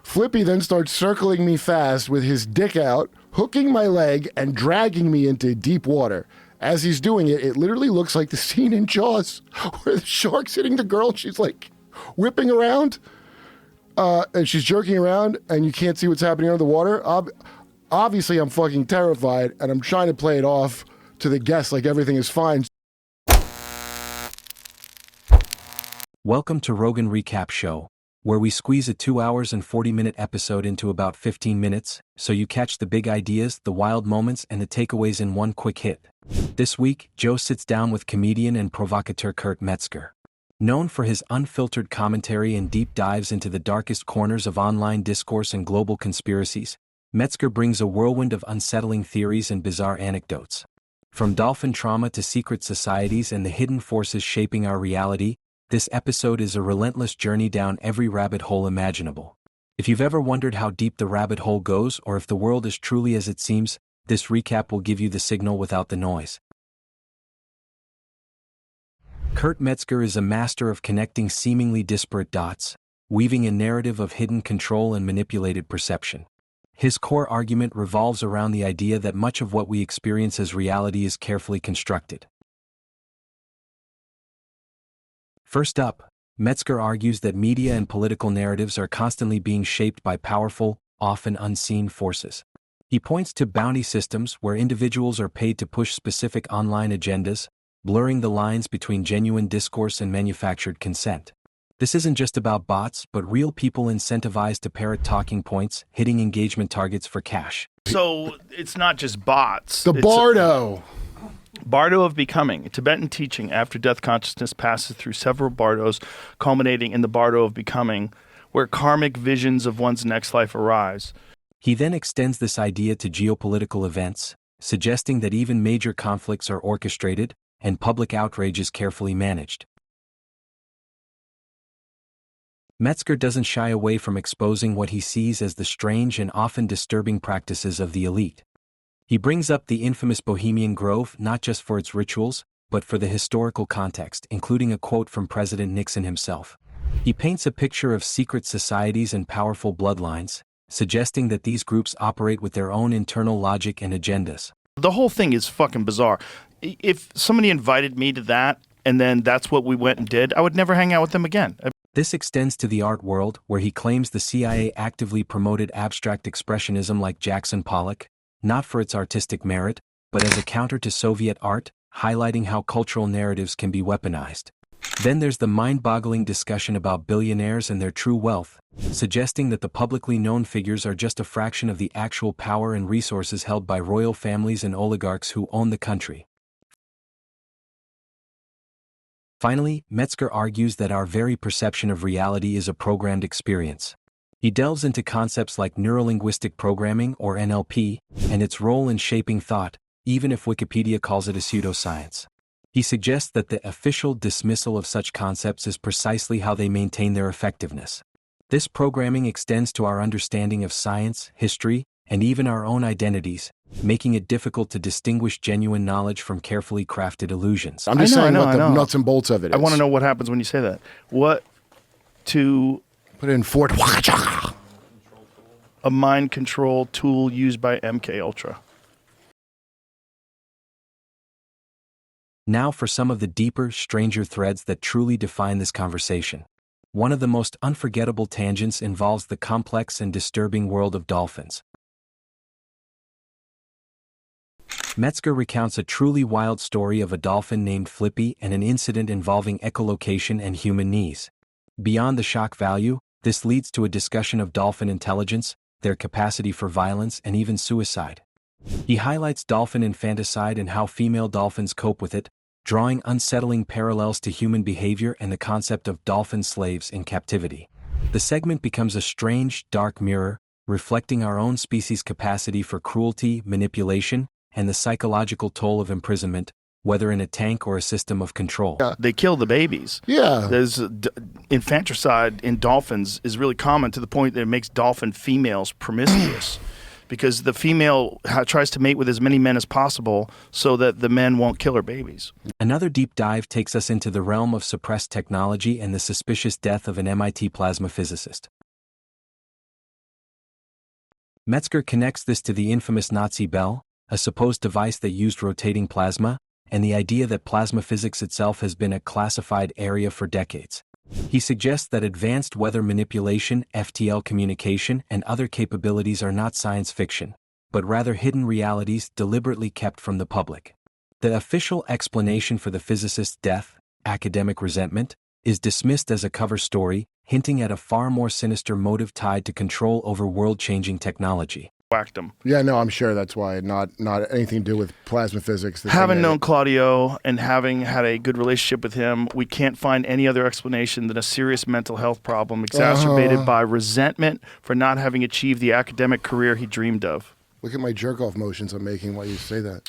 Flippy then starts circling me fast with his dick out, hooking my leg and dragging me into deep water. As he's doing it, it literally looks like the scene in Jaws where the shark's hitting the girl and she's like whipping around and she's jerking around and you can't see what's happening under the water. Obviously, I'm fucking terrified and I'm trying to play it off to the guests like everything is fine. Welcome to Rogan Recap Show, where we squeeze a 2 hours and 40-minute episode into about 15 minutes, so you catch the big ideas, the wild moments, and the takeaways in one quick hit. This week, Joe sits down with comedian and provocateur Kurt Metzger. Known for his unfiltered commentary and deep dives into the darkest corners of online discourse and global conspiracies, Metzger brings a whirlwind of unsettling theories and bizarre anecdotes. From dolphin trauma to secret societies and the hidden forces shaping our reality, this episode is a relentless journey down every rabbit hole imaginable. If you've ever wondered how deep the rabbit hole goes or if the world is truly as it seems, this recap will give you the signal without the noise. Kurt Metzger is a master of connecting seemingly disparate dots, weaving a narrative of hidden control and manipulated perception. His core argument revolves around the idea that much of what we experience as reality is carefully constructed. First up, Metzger argues that media and political narratives are constantly being shaped by powerful, often unseen forces. He points to bounty systems where individuals are paid to push specific online agendas, blurring the lines between genuine discourse and manufactured consent. This isn't just about bots, but real people incentivized to parrot talking points, hitting engagement targets for cash. So it's not just bots. The Bardo. Bardo of Becoming, a Tibetan teaching after death consciousness passes through several bardos, culminating in the Bardo of Becoming, where karmic visions of one's next life arise. He then extends this idea to geopolitical events, suggesting that even major conflicts are orchestrated and public outrage is carefully managed. Metzger doesn't shy away from exposing what he sees as the strange and often disturbing practices of the elite. He brings up the infamous Bohemian Grove not just for its rituals, but for the historical context, including a quote from President Nixon himself. He paints a picture of secret societies and powerful bloodlines, suggesting that these groups operate with their own internal logic and agendas. The whole thing is fucking bizarre. If somebody invited me to that, and then that's what we went and did, I would never hang out with them again. This extends to the art world, where he claims the CIA actively promoted abstract expressionism like Jackson Pollock, not for its artistic merit, but as a counter to Soviet art, highlighting how cultural narratives can be weaponized. Then there's the mind-boggling discussion about billionaires and their true wealth, suggesting that the publicly known figures are just a fraction of the actual power and resources held by royal families and oligarchs who own the country. Finally, Metzger argues that our very perception of reality is a programmed experience. He delves into concepts like neurolinguistic programming or NLP, and its role in shaping thought, even if Wikipedia calls it a pseudoscience. He suggests that the official dismissal of such concepts is precisely how they maintain their effectiveness. This programming extends to our understanding of science, history, and even our own identities, making it difficult to distinguish genuine knowledge from carefully crafted illusions. I'm just saying what the nuts and bolts of it is. I want to know what happens when you say that. Put in Fort a mind control tool used by MK Ultra. Now for some of the deeper, stranger threads that truly define this conversation. One of the most unforgettable tangents involves the complex and disturbing world of dolphins. Metzger recounts a truly wild story of a dolphin named Flippy and an incident involving echolocation and human knees. Beyond the shock value, this leads to a discussion of dolphin intelligence, their capacity for violence, and even suicide. He highlights dolphin infanticide and how female dolphins cope with it, drawing unsettling parallels to human behavior and the concept of dolphin slaves in captivity. The segment becomes a strange, dark mirror, reflecting our own species' capacity for cruelty, manipulation, and the psychological toll of imprisonment, whether in a tank or a system of control. They kill the babies. Yeah. There's infanticide in dolphins is really common to the point that it makes dolphin females promiscuous because the female tries to mate with as many men as possible so that the men won't kill her babies. Another deep dive takes us into the realm of suppressed technology and the suspicious death of an MIT plasma physicist. Metzger connects this to the infamous Nazi bell, a supposed device that used rotating plasma, and the idea that plasma physics itself has been a classified area for decades. He suggests that advanced weather manipulation, FTL communication, and other capabilities are not science fiction, but rather hidden realities deliberately kept from the public. The official explanation for the physicist's death, academic resentment, is dismissed as a cover story, hinting at a far more sinister motive tied to control over world-changing technology. Whacked him. Yeah, no, I'm sure that's why. Not anything to do with plasma physics. Having known Claudio and having had a good relationship with him, we can't find any other explanation than a serious mental health problem exacerbated by resentment for not having achieved the academic career he dreamed of. Look at my jerk-off motions I'm making while you say that.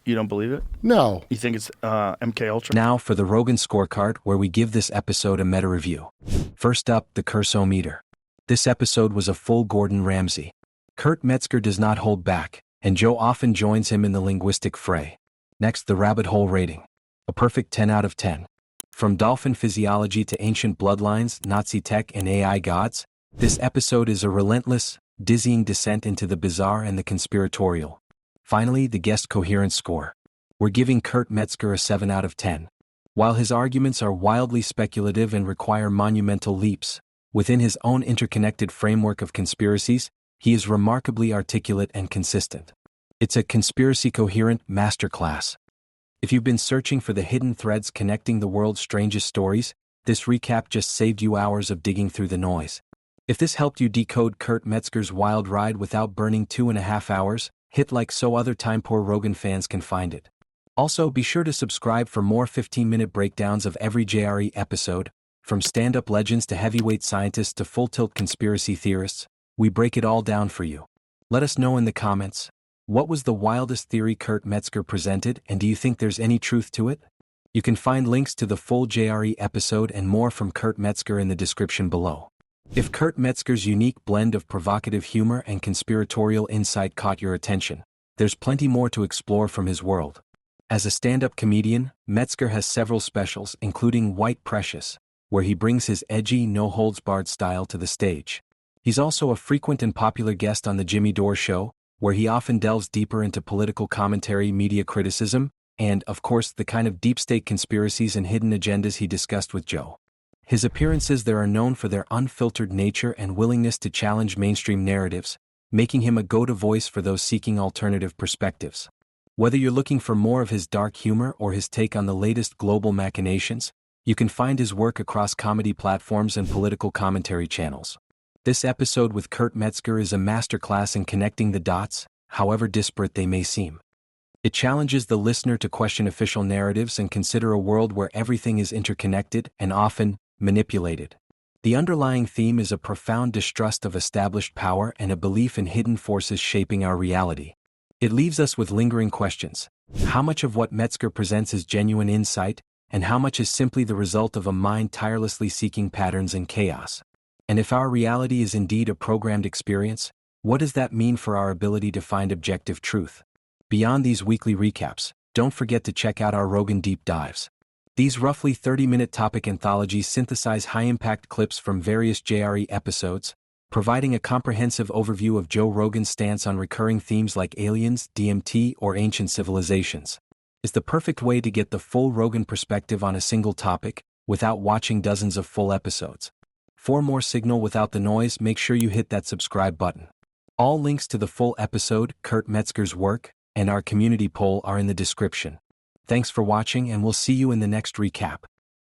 You don't believe it? No. You think it's MK Ultra? Now for the Rogan scorecard, where we give this episode a meta review. First up, the curse-o-meter. This episode was a full Gordon Ramsay. Kurt Metzger does not hold back, and Joe often joins him in the linguistic fray. Next, the rabbit hole rating. A perfect 10 out of 10. From dolphin physiology to ancient bloodlines, Nazi tech, and AI gods, this episode is a relentless, dizzying descent into the bizarre and the conspiratorial. Finally, the guest coherence score. We're giving Kurt Metzger a 7 out of 10. While his arguments are wildly speculative and require monumental leaps, within his own interconnected framework of conspiracies, he is remarkably articulate and consistent. It's a conspiracy coherent masterclass. If you've been searching for the hidden threads connecting the world's strangest stories, this recap just saved you hours of digging through the noise. If this helped you decode Kurt Metzger's wild ride without burning 2.5 hours, hit like so other time poor Rogan fans can find it. Also, be sure to subscribe for more 15-minute breakdowns of every JRE episode, from stand-up legends to heavyweight scientists to full-tilt conspiracy theorists. We break it all down for you. Let us know in the comments, what was the wildest theory Kurt Metzger presented, and do you think there's any truth to it? You can find links to the full JRE episode and more from Kurt Metzger in the description below. If Kurt Metzger's unique blend of provocative humor and conspiratorial insight caught your attention, there's plenty more to explore from his world. As a stand-up comedian, Metzger has several specials, including White Precious, where he brings his edgy, no-holds-barred style to the stage. He's also a frequent and popular guest on The Jimmy Dore Show, where he often delves deeper into political commentary, media criticism, and, of course, the kind of deep-state conspiracies and hidden agendas he discussed with Joe. His appearances there are known for their unfiltered nature and willingness to challenge mainstream narratives, making him a go-to voice for those seeking alternative perspectives. Whether you're looking for more of his dark humor or his take on the latest global machinations, you can find his work across comedy platforms and political commentary channels. This episode with Kurt Metzger is a masterclass in connecting the dots, however disparate they may seem. It challenges the listener to question official narratives and consider a world where everything is interconnected and often manipulated. The underlying theme is a profound distrust of established power and a belief in hidden forces shaping our reality. It leaves us with lingering questions. How much of what Metzger presents is genuine insight, and how much is simply the result of a mind tirelessly seeking patterns and chaos? And if our reality is indeed a programmed experience, what does that mean for our ability to find objective truth? Beyond these weekly recaps, don't forget to check out our Rogan Deep Dives. These roughly 30-minute topic anthologies synthesize high-impact clips from various JRE episodes, providing a comprehensive overview of Joe Rogan's stance on recurring themes like aliens, DMT, or ancient civilizations. It's the perfect way to get the full Rogan perspective on a single topic, without watching dozens of full episodes. For more signal without the noise, make sure you hit that subscribe button. All links to the full episode, Kurt Metzger's work, and our community poll are in the description. Thanks for watching, and we'll see you in the next recap.